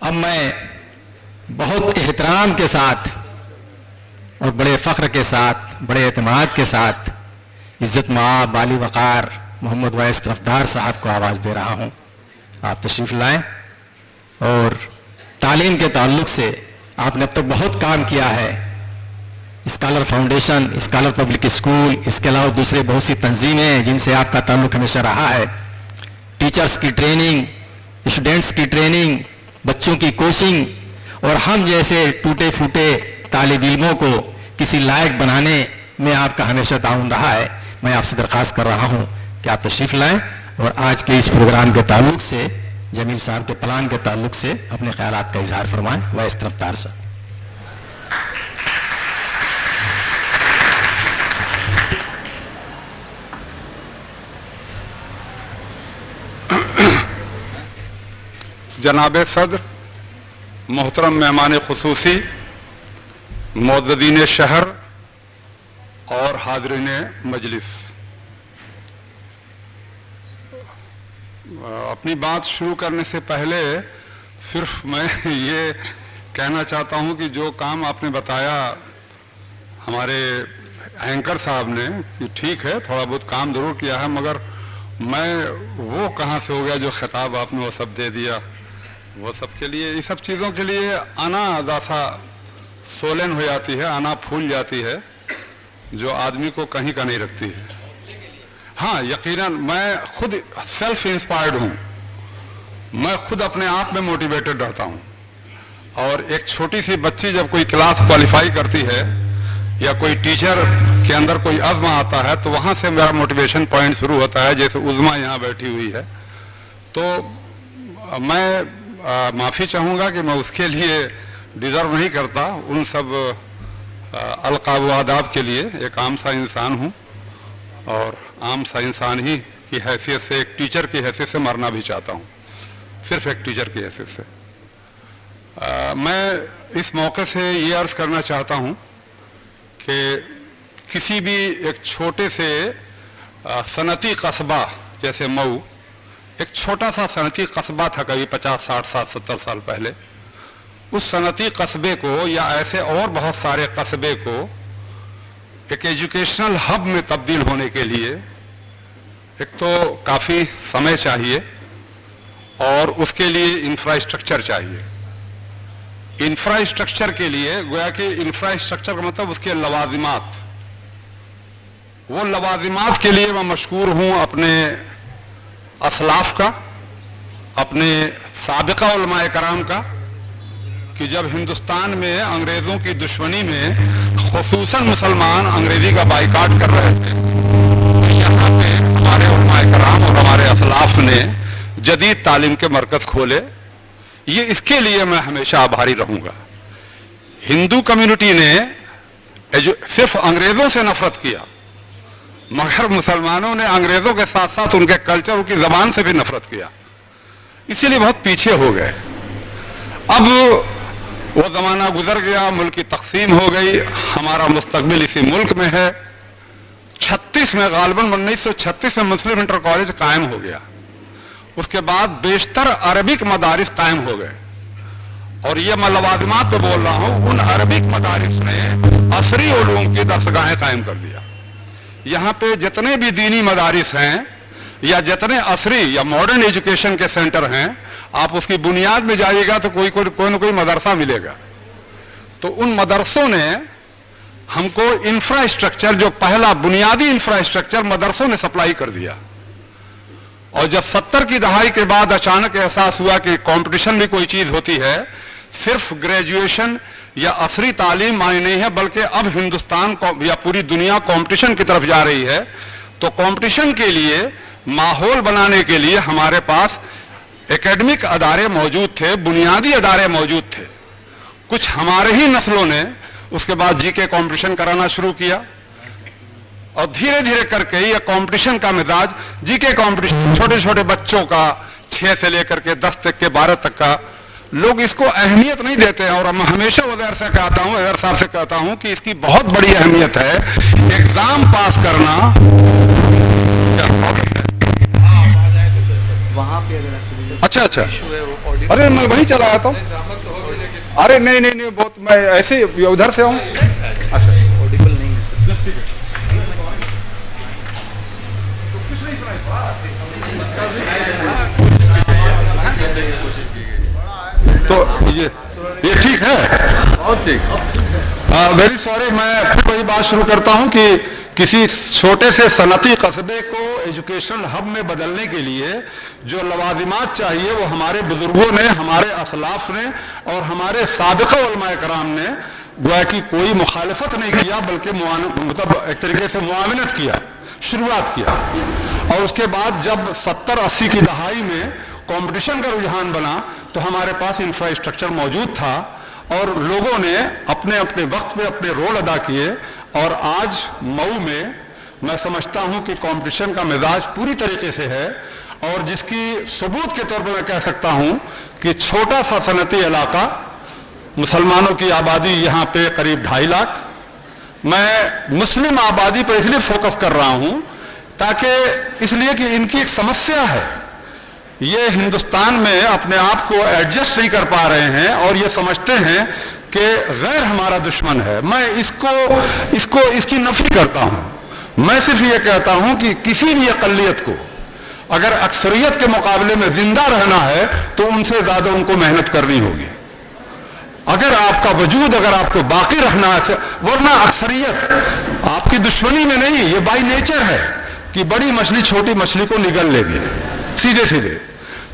अब मैं बहुत एहतराम के साथ और बड़े फ़ख्र के साथ, बड़े एतमाद के साथ इज़्ज़त माब बाली वक़ार मोहम्मद वैस तरफ़दार साहब को आवाज़ दे रहा हूँ। आप तशरीफ़ लाएँ। और तालीम के ताल्लुक़ से आपने अब तक बहुत काम किया है। Scholar foundation, scholar public school, इसके अलावा दूसरे बहुत सी तंजीमें जिनसे आपका ताल्लुक़ हमेशा रहा है। टीचर्स की ट्रेनिंग, स्टूडेंट्स की ट्रेनिंग, बच्चों की कोचिंग और हम जैसे टूटे फूटे तालिब इल्मों को किसी लायक बनाने में आपका हमेशा ताउन रहा है। मैं आपसे दरख्वास्त कर रहा हूँ कि आप तशरीफ़ लाएँ और आज के इस प्रोग्राम के ताल्लुक़ से, जमील साहब के प्लान के ताल्लुक़ से अपने ख्यालात का इजहार फरमाएँ। वैस तरफ़दार साहब। जनाब सदर, मोहतरम मेहमान खुसूसी, मुअज़्ज़िज़ीन शहर और हाज़रीन मजलिस, अपनी बात शुरू करने से पहले सिर्फ मैं ये कहना चाहता हूँ कि जो काम आपने बताया हमारे एंकर साहब ने कि ठीक है, थोड़ा बहुत काम ज़रूर किया है, मगर मैं वो कहाँ से हो गया जो खिताब आपने वो सब दे दिया। वो सब के लिए, ये सब चीज़ों के लिए आना दासा सोलन हो जाती है, आना फूल जाती है, जो आदमी को कहीं का नहीं रखती है। हाँ, यकीनन मैं खुद सेल्फ इंस्पायर्ड हूँ, मैं खुद अपने आप में मोटिवेटेड रहता हूँ। और एक छोटी सी बच्ची जब कोई क्लास क्वालिफाई करती है या कोई टीचर के अंदर कोई अज़्म आता है तो वहाँ से मेरा मोटिवेशन पॉइंट शुरू होता है। जैसे उज़्मा यहाँ बैठी हुई है, तो मैं माफ़ी चाहूँगा कि मैं उसके लिए डिज़र्व नहीं करता उन सब अलक़ाब व आदाब के लिए। एक आम सा इंसान हूँ और आम सा इंसान ही की हैसियत से, एक टीचर की हैसियत से मरना भी चाहता हूँ, सिर्फ एक टीचर की हैसियत से। मैं इस मौके से ये अर्ज़ करना चाहता हूँ कि किसी भी एक छोटे से सनती कस्बा जैसे मऊ, एक छोटा सा सनती कस्बा था कभी 50, 60, 70 साल पहले, उस सनती कस्बे को या ऐसे और बहुत सारे कस्बे को एक एजुकेशनल हब में तब्दील होने के लिए एक तो काफ़ी समय चाहिए और उसके लिए इंफ्रास्ट्रक्चर चाहिए। इंफ्रास्ट्रक्चर के लिए गोया कि इंफ्रास्ट्रक्चर का मतलब उसके लवाजिमात, वो लवाजिमात के लिए मैं मशकूर हूँ अपने असलाफ का, अपने साबिका उलमाए कराम का, कि जब हिंदुस्तान में अंग्रेज़ों की दुश्मनी में खुसूसन मुसलमान अंग्रेज़ी का बाइकाट कर रहे थे, तो यहाँ पे हमारे उलमाए कराम और हमारे असलाफ ने जदीद तालीम के मरकज़ खोले। ये इसके लिए मैं हमेशा आभारी रहूँगा। हिंदू कम्युनिटी ने सिर्फ अंग्रेज़ों से नफरत किया, मगर मुसलमानों ने अंग्रेज़ों के साथ साथ उनके कल्चर, उनकी ज़बान से भी नफरत किया, इसीलिए बहुत पीछे हो गए। अब वो ज़माना गुजर गया, मुल्क की तकसीम हो गई, हमारा मुस्तकबिल इसी मुल्क में है। 36 में गालिबन 1936 में मुस्लिम इंटर कॉलेज कायम हो गया, उसके बाद बेशतर अरबिक मदारिस कायम हो गए। और ये मैं लवाज़िमात तो बोल रहा हूँ, उन अरबिक मदारिस ने असरी उलूम की दरसगाहें कायम कर दिया। यहाँ पे जितने भी दीनी मदारिस हैं या जितने असरी या मॉडर्न एजुकेशन के सेंटर हैं, आप उसकी बुनियाद में जाइएगा तो कोई न कोई मदरसा मिलेगा। तो उन मदरसों ने हमको इंफ्रास्ट्रक्चर, जो पहला बुनियादी इंफ्रास्ट्रक्चर मदरसों ने सप्लाई कर दिया। और जब 70 की दहाई के बाद अचानक एहसास हुआ कि कंपटीशन भी कोई चीज़ होती है, सिर्फ ग्रेजुएशन या असरी तालीम मानी नहीं है, बल्कि अब हिंदुस्तान या पूरी दुनिया कंपटीशन की तरफ जा रही है। तो कंपटीशन के लिए माहौल बनाने के लिए हमारे पास एकेडमिक अदारे मौजूद थे, बुनियादी अदारे मौजूद थे। कुछ हमारे ही नस्लों ने उसके बाद जीके कंपटीशन कराना शुरू किया और धीरे धीरे करके ये कंपटीशन का मिजाज, जीके कंपटीशन छोटे छोटे बच्चों का 6 से लेकर के 10 तक के 12 तक का, लोग इसको अहमियत नहीं देते हैं। और मैं हमेशा उधर से कहता हूँ, उधर साहब से कहता हूँ कि इसकी बहुत बड़ी अहमियत है। एग्जाम पास करना वहाँ पे अगर एक्चुअली अच्छा अच्छा, इशू है वो ऑडियो अरे मैं वहीं चला आता हूँ। अरे नहीं नहीं नहीं, बहुत मैं ऐसे ही उधर से आऊँ। ऑडिबल नहीं है सर। तो ये ठीक है, बहुत ठीक। वेरी सॉरी, मैं फिर वही बात शुरू करता हूं कि किसी छोटे से सनती कस्बे को एजुकेशन हब में बदलने के लिए जो लवाजिमात चाहिए वो हमारे बुजुर्गों ने, हमारे असलाफ ने और हमारे साबिक़ा उलमाए कराम ने गोया कि कोई मुखालफत नहीं किया, बल्कि मतलब एक तरीके से मुआवनत किया, शुरुआत किया। और उसके बाद जब 70-80 की दहाई में कंपटीशन का रुझान बना तो हमारे पास इंफ्रास्ट्रक्चर मौजूद था और लोगों ने अपने अपने वक्त पे अपने रोल अदा किए। और आज मऊ में मैं समझता हूं कि कंपटीशन का मिजाज पूरी तरीके से है, और जिसकी सबूत के तौर पर मैं कह सकता हूं कि छोटा सा सनती इलाका, मुसलमानों की आबादी यहाँ पे करीब 2.5 लाख। मैं मुस्लिम आबादी पर इसलिए फोकस कर रहा हूं ताकि इसलिए कि इनकी एक समस्या है, ये हिंदुस्तान में अपने आप को एडजस्ट नहीं कर पा रहे हैं और ये समझते हैं कि गैर हमारा दुश्मन है। मैं इसकी नफी करता हूं। मैं सिर्फ ये कहता हूं कि किसी भी अक़लियत को अगर अक्सरियत के मुकाबले में जिंदा रहना है तो उनसे ज्यादा उनको मेहनत करनी होगी। अगर आपका वजूद, अगर आपको बाकी रखना है, वरना अक्सरियत आपकी दुश्मनी में नहीं, ये बाई नेचर है कि बड़ी मछली छोटी मछली को निगल लेगी, सीधे सीधे।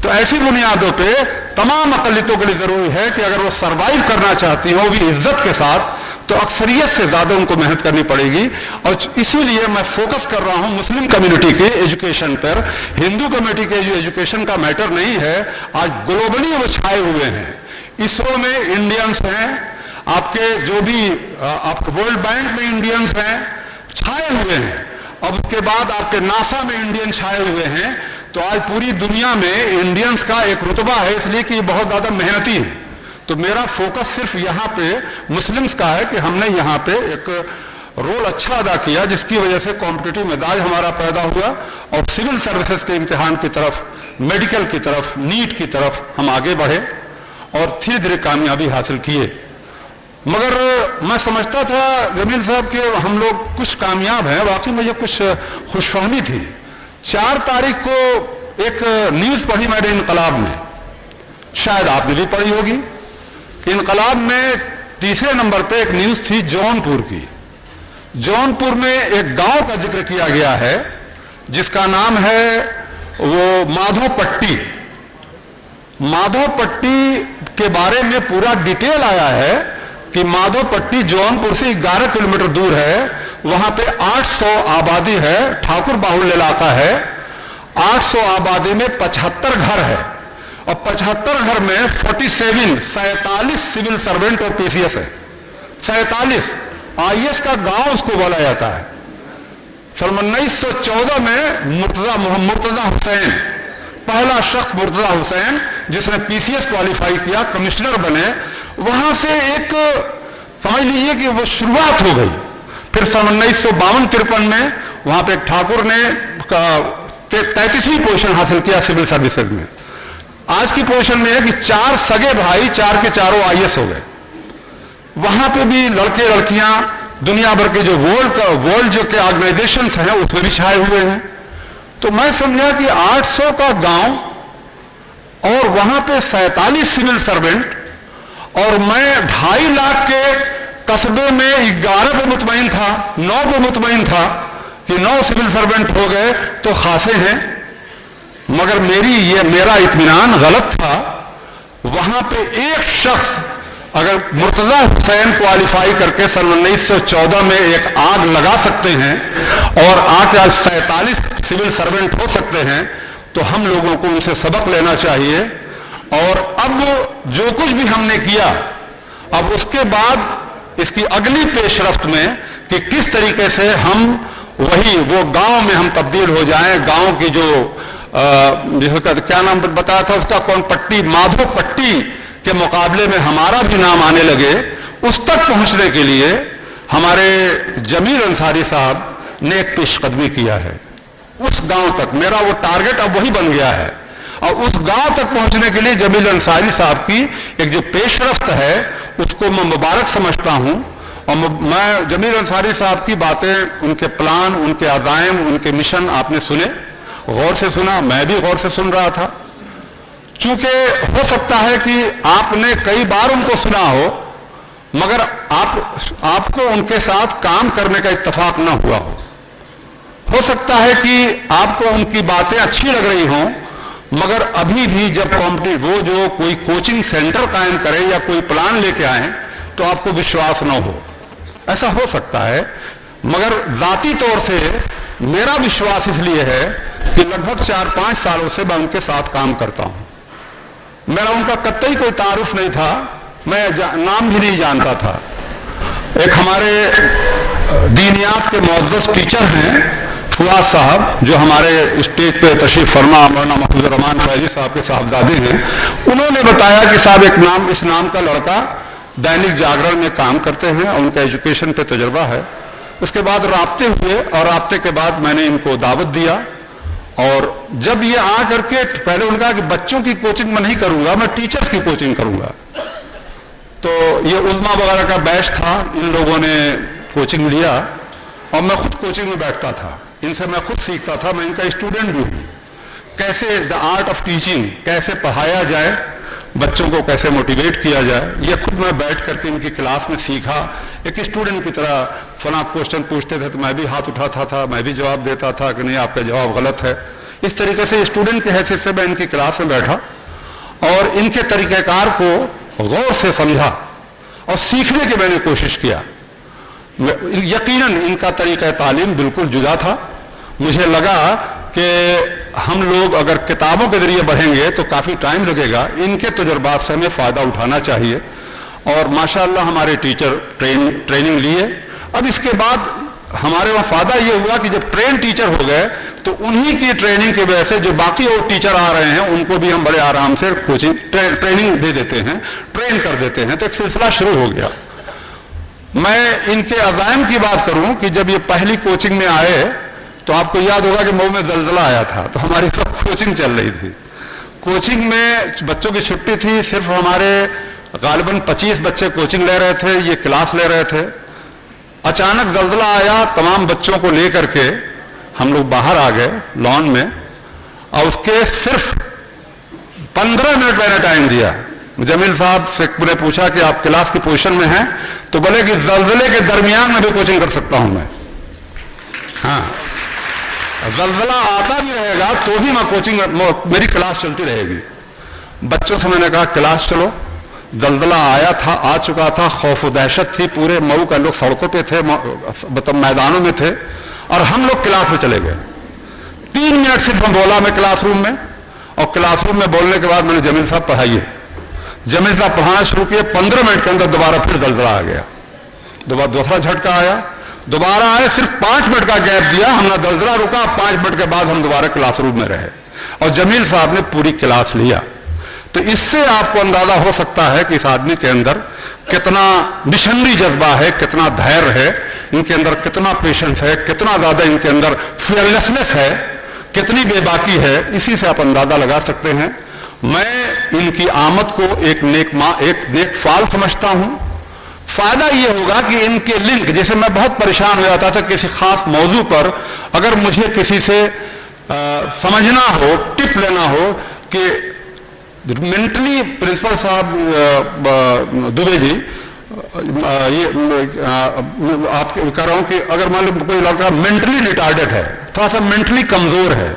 तो ऐसी बुनियादों पे तमाम अक़लियतों के लिए जरूरी है कि अगर वो सरवाइव करना चाहती हो भी इज्जत के साथ, तो अक्सरियत से ज्यादा उनको मेहनत करनी पड़ेगी। और इसीलिए मैं फोकस कर रहा हूं मुस्लिम कम्युनिटी के एजुकेशन पर। हिंदू कम्युनिटी के एजुकेशन का मैटर नहीं है, आज ग्लोबली वो छाए हुए हैं। इसरो में इंडियंस हैं, आपके जो भी आपके वर्ल्ड बैंक में इंडियंस हैं, छाए हुए हैं। अब उसके बाद आपके नासा में इंडियन छाए हुए हैं। तो आज पूरी दुनिया में इंडियंस का एक रुतबा है, इसलिए कि ये बहुत ज्यादा मेहनती है। तो मेरा फोकस सिर्फ यहाँ पे मुस्लिम्स का है कि हमने यहाँ पे एक रोल अच्छा अदा किया, जिसकी वजह से कॉम्पिटिटिव मिजाज हमारा पैदा हुआ और सिविल सर्विसेज के इम्तिहान की तरफ, मेडिकल की तरफ, नीट की तरफ हम आगे बढ़े और धीरे धीरे कामयाबी हासिल किए। मगर मैं समझता था जमील साहब कि हम लोग कुछ कामयाब हैं, वाकई मुझे कुछ खुशफहमी थी। 4 तारीख को एक न्यूज पढ़ी मैंने इनकलाब में, शायद आपने भी पढ़ी होगी। इनकलाब में तीसरे नंबर पे एक न्यूज थी जौनपुर की। जौनपुर में एक गांव का जिक्र किया गया है जिसका नाम है वो माधोपट्टी। माधोपट्टी के बारे में पूरा डिटेल आया है कि माधोपट्टी जौनपुर से 11 किलोमीटर दूर है। वहां पे 800 आबादी है, ठाकुर बाहुल्य इलाका है। 800 आबादी में 75 घर है और 75 घर में 47 सिविल सर्वेंट और पीसीएस है। 47 आईएएस का गांव उसको बोला जाता है। सन 1914 में मुर्तजा हुसैन, पहला शख्स मुर्तजा हुसैन जिसने पीसीएस क्वालिफाई किया, कमिश्नर बने। वहां से एक समझ लीजिए कि वो शुरुआत हो गई। फिर सन 1952-53 में वहां पे एक ठाकुर ने 33वीं पोजीशन हासिल किया सिविल सर्विसेज में। आज की पोजीशन में है कि 4 सगे भाई 4 के चारों आईएएस हो गए। वहां पे भी लड़के लड़कियां दुनिया भर के जो वर्ल्ड जो के ऑर्गेनाइजेशंस हैं उसमें भी छाए हुए हैं। तो मैं समझा कि 800 का गांव और वहां पे 47 सिविल सर्वेंट, और मैं 2.5 लाख के कस्बे में 11 पे मुतमईन था, 9 पे मुतमईन था कि 9 सिविल सर्वेंट हो गए तो खासे हैं। मगर मेरा इत्मीनान गलत था। वहां पे एक शख्स अगर मुर्तजा हुसैन क्वालिफाई करके सन 1914 में एक आग लगा सकते हैं और आके आज 47 सिविल सर्वेंट हो सकते हैं, तो हम लोगों को उनसे सबक लेना चाहिए। और अब जो कुछ भी हमने किया, अब उसके बाद इसकी अगली पेशरफ्त में कि किस तरीके से हम वो गांव में हम तब्दील हो जाएं। गांव की जो जिसका क्या नाम बताया था उसका, कौन पट्टी, माधोपट्टी के मुकाबले में हमारा भी नाम आने लगे, उस तक पहुंचने के लिए हमारे जमील अंसारी साहब ने एक पेशकदमी किया है। उस गांव तक मेरा वो टारगेट अब वही बन गया है। और उस गांव तक पहुंचने के लिए जमील अंसारी साहब की एक जो पेशरफ्त है उसको मैं मुबारक समझता हूं। और मैं जमील अंसारी साहब की बातें, उनके प्लान, उनके अज़ाइम, उनके मिशन आपने सुने, गौर से सुना, मैं भी गौर से सुन रहा था। चूंकि हो सकता है कि आपने कई बार उनको सुना हो मगर आपको उनके साथ काम करने का इत्तेफाक ना हुआ हो सकता है कि आपको उनकी बातें अच्छी लग रही हों मगर अभी भी जब वो जो कोई कोचिंग सेंटर कायम करे या कोई प्लान लेके आए तो आपको विश्वास ना हो, ऐसा हो सकता है। मगर जाती तौर से मेरा विश्वास इसलिए है कि लगभग 4-5 सालों से मैं उनके साथ काम करता हूं। मेरा उनका कतई कोई तारुफ नहीं था, मैं नाम भी नहीं जानता था। एक हमारे दीनियात के मुअज़्ज़ज़ टीचर हैं फुआद साहब, जो हमारे स्टेज पे तशरीफ फरमा मौलाना महफूज़ुर रहमान फैजी साहब के साहबजादे हैं, उन्होंने बताया कि साहब इस नाम का लड़का दैनिक जागरण में काम करते हैं और उनका एजुकेशन पे तजुर्बा है। उसके बाद राब्ते हुए और राब्ते के बाद मैंने इनको दावत दिया और जब ये आ करके पहले उन्होंने कहा कि बच्चों की कोचिंग मैं नहीं करूंगा, मैं टीचर्स की कोचिंग करूंगा। तो ये उल्मा वगैरह का बैच था, इन लोगों ने कोचिंग लिया और मैं खुद कोचिंग में बैठता था, इनसे मैं खुद सीखता था, मैं इनका स्टूडेंट भी हूँ। कैसे द आर्ट ऑफ टीचिंग, कैसे पढ़ाया जाए, बच्चों को कैसे मोटिवेट किया जाए, ये खुद मैं बैठ करके इनकी क्लास में सीखा। एक स्टूडेंट की तरह फला क्वेश्चन पूछते थे तो मैं भी हाथ उठाता था, मैं भी जवाब देता था कि नहीं आपका जवाब गलत है। इस तरीके से स्टूडेंट की हैसियत से मैं इनकी क्लास में बैठा और इनके तरीक़ेकार को गौर से समझा और सीखने की मैंने कोशिश किया। यकीनन इनका तरीक़ा तालीम बिल्कुल जुदा था। मुझे लगा कि हम लोग अगर किताबों के जरिए बढ़ेंगे तो काफ़ी टाइम लगेगा, इनके तजुर्बात से हमें फ़ायदा उठाना चाहिए। और माशाअल्लाह हमारे टीचर ट्रेनिंग लिए। अब इसके बाद हमारे वहाँ फ़ायदा ये हुआ कि जब ट्रेन टीचर हो गए तो उन्हीं की ट्रेनिंग की वजह से जो बाकी और टीचर आ रहे हैं उनको भी हम बड़े आराम से कोचिंग ट्रेनिंग दे देते हैं, ट्रेन कर देते हैं, तो एक सिलसिला शुरू हो गया। मैं इनके अज़ाइम की बात करूं कि जब ये पहली कोचिंग में आए तो आपको याद होगा कि मऊ में ज़लज़ला आया था, तो हमारी सब कोचिंग चल रही थी। कोचिंग में बच्चों की छुट्टी थी, सिर्फ हमारे गालिबन 25 बच्चे कोचिंग ले रहे थे, ये क्लास ले रहे थे। अचानक ज़लज़ला आया, तमाम बच्चों को लेकर के हम लोग बाहर आ गए लॉन में और उसके सिर्फ 15 मिनट मैंने टाइम दिया। जमील साहब से मैंने पूछा कि आप क्लास की पोजीशन में हैं, तो बोले कि ज़लज़ले के दरमियान में भी कोचिंग कर सकता हूं मैं। हाँ, ज़लज़ला आता भी रहेगा तो भी मैं कोचिंग, मेरी क्लास चलती रहेगी। बच्चों से मैंने कहा क्लास चलो। ज़लज़ला आया था, आ चुका था, खौफ दहशत थी, पूरे मऊ का लोग सड़कों पे थे, मतलब मैदानों में थे और हम लोग क्लास में चले गए। 3 मिनट सिर्फ हम बोला मैं क्लासरूम में, और क्लासरूम में बोलने के बाद मैंने जमील साहब पढ़ाइए, जमील साहब पढ़ाना शुरू किए। 15 मिनट के अंदर दोबारा फिर ज़लज़ला आ गया, दोबारा दूसरा झटका आया, दोबारा आए, सिर्फ 5 मिनट का गैप दिया, हमने ज़लज़ला रुका, 5 मिनट के बाद हम दोबारा क्लासरूम में रहे और जमील साहब ने पूरी क्लास लिया। तो इससे आपको अंदाजा हो सकता है कि इस आदमी के अंदर कितना मिशनरी जज्बा है, कितना धैर्य है, इनके अंदर कितना पेशेंस है, कितना ज्यादा इनके अंदर फियरलेसनेस है, कितनी बेबाकी है। इसी से आप अंदाजा लगा सकते हैं। मैं इनकी आमद को एक नेक फाल समझता हूं। फायदा यह होगा कि इनके लिंक, जैसे मैं बहुत परेशान हो जाता था किसी खास मौजू पर, अगर मुझे किसी से समझना हो, टिप लेना हो कि मेंटली प्रिंसिपल साहब दुबे जी, ये आप कह रहा हूं कि अगर मान लो कोई लड़का मेंटली रिटार्डेड है, थोड़ा सा मेंटली कमजोर है,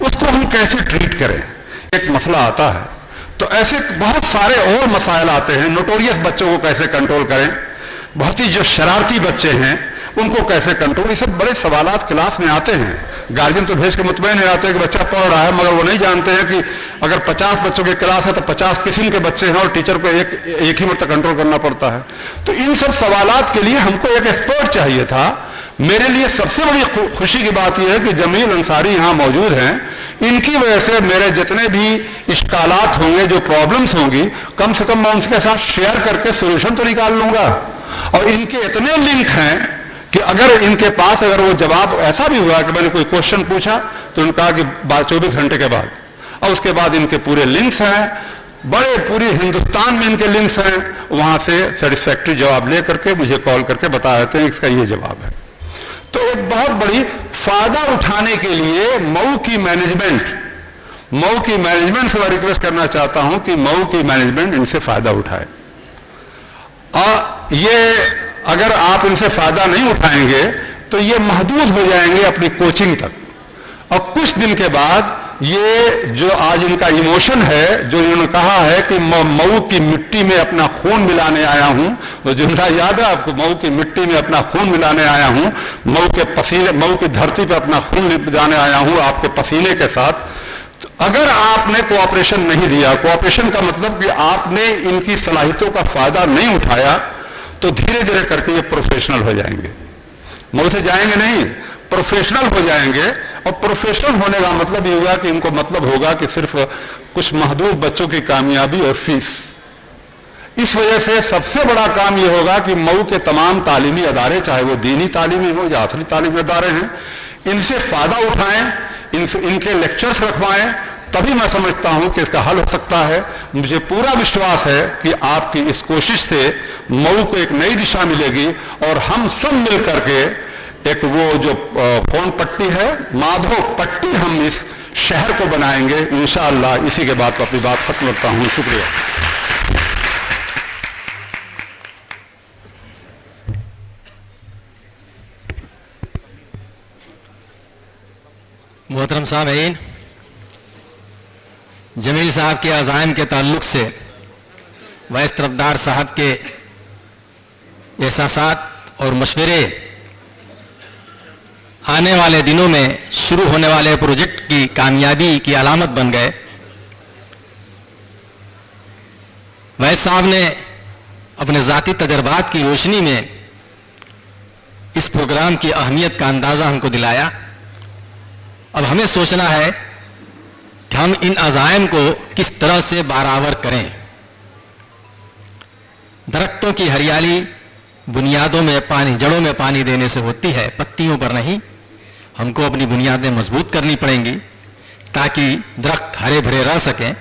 उसको हम कैसे ट्रीट करें, एक मसला आता है। तो ऐसे बहुत सारे और मसाइल आते हैं। नोटोरियस बच्चों को कैसे कंट्रोल करें, बहुत ही जो शरारती बच्चे हैं उनको कैसे कंट्रोल, ये सब बड़े सवालात क्लास में आते हैं। गार्जियन तो भेज के मुतमईन हो जाते हैं कि बच्चा पढ़ रहा है, मगर वो नहीं जानते हैं कि अगर 50 बच्चों की क्लास है तो 50 किस्म के बच्चे हैं और टीचर को एक ही मरतबा कंट्रोल करना पड़ता है। तो इन सब सवालात के लिए हमको एक एक्सपर्ट चाहिए था। मेरे लिए सबसे बड़ी खुशी की बात यह है कि जमील अंसारी यहाँ मौजूद हैं। इनकी वजह से मेरे जितने भी इश्कालात होंगे, जो प्रॉब्लम्स होंगी, कम से कम मैं उनके साथ शेयर करके सोल्यूशन तो निकाल लूंगा। और इनके इतने लिंक हैं कि अगर इनके पास वो जवाब, ऐसा भी हुआ कि मैंने कोई क्वेश्चन पूछा तो उन्होंने कहा कि 24 घंटे के बाद, और उसके बाद इनके पूरे लिंक्स हैं, बड़े पूरे हिंदुस्तान में इनके लिंक्स हैं, वहां से सेटिस्फैक्ट्री जवाब ले करके मुझे कॉल करके बता देते हैं इसका ये जवाब है। तो एक बहुत बड़ी फायदा उठाने के लिए मऊ की मैनेजमेंट से मैं रिक्वेस्ट करना चाहता हूं कि मऊ की मैनेजमेंट इनसे फायदा उठाए। ये अगर आप इनसे फायदा नहीं उठाएंगे तो ये महदूद हो जाएंगे अपनी कोचिंग तक, और कुछ दिन के बाद ये जो आज इनका इमोशन है, जो इन्होंने कहा है कि मऊ की मिट्टी में अपना खून मिलाने आया हूं, तो जुमला याद है आपको, मऊ की मिट्टी में अपना खून मिलाने आया हूं, मऊ के पसीने, मऊ की धरती पर अपना खून मिलाने आया हूं आपके पसीने के साथ। तो अगर आपने कोऑपरेशन नहीं दिया, कोऑपरेशन का मतलब कि आपने इनकी सलाहियतों का फायदा नहीं उठाया, तो धीरे धीरे करके ये प्रोफेशनल हो जाएंगे, मऊ से जाएंगे नहीं, प्रोफेशनल हो जाएंगे। और प्रोफेशनल होने का मतलब ये होगा कि इनको मतलब होगा कि सिर्फ कुछ महदूद बच्चों की कामयाबी और फीस। इस वजह से सबसे बड़ा काम ये होगा कि मऊ के तमाम तालीमी अदारे, चाहे वो दीनी तालीमी हो या असली तालीमी अदारे हैं, इनसे फायदा उठाएं, इनके लेक्चर्स रखवाएं, तभी मैं समझता हूं कि इसका हल हो सकता है। मुझे पूरा विश्वास है कि आपकी इस कोशिश से मऊ को एक नई दिशा मिलेगी, और हम सब मिल करके एक वो जो कौन पट्टी है, माधव पट्टी, हम इस शहर को बनाएंगे इंशाअल्लाह। इसी के बाद अपनी बात खत्म करता हूं। शुक्रिया। मोहतरम सामीन, जमील साहब के अज़ाइम के ताल्लुक से वैस तरफदार साहब के एहसासात और मशवरे आने वाले दिनों में शुरू होने वाले प्रोजेक्ट की कामयाबी की अलामत बन गए। वैस साहब ने अपने ज़ाती तजर्बात की रोशनी में इस प्रोग्राम की अहमियत का अंदाज़ा हमको दिलाया। अब हमें सोचना है कि हम इन अज़ाइम को किस तरह से बराबर करें। दरख्तों की हरियाली बुनियादों में पानी, जड़ों में पानी देने से होती है, पत्तियों पर नहीं। हमको अपनी बुनियादें मजबूत करनी पड़ेंगी ताकि दरख्त हरे भरे रह सकें,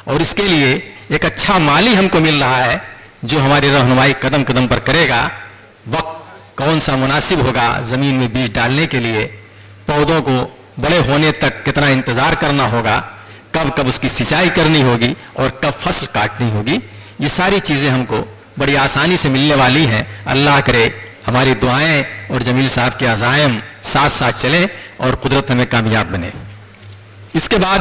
और इसके लिए एक अच्छा माली हमको मिल रहा है जो हमारी रहनुमाई कदम कदम पर करेगा। वक्त कौन सा मुनासिब होगा ज़मीन में बीज डालने के लिए, पौधों को बड़े होने तक कितना इंतज़ार करना होगा, कब कब उसकी सिंचाई करनी होगी और कब फसल काटनी होगी, ये सारी चीज़ें हमको बड़ी आसानी से मिलने वाली हैं। अल्लाह करे हमारी दुआएं और जमील साहब के अज़ाइम साथ साथ चलें और कुदरत हमें कामयाब बने। इसके बाद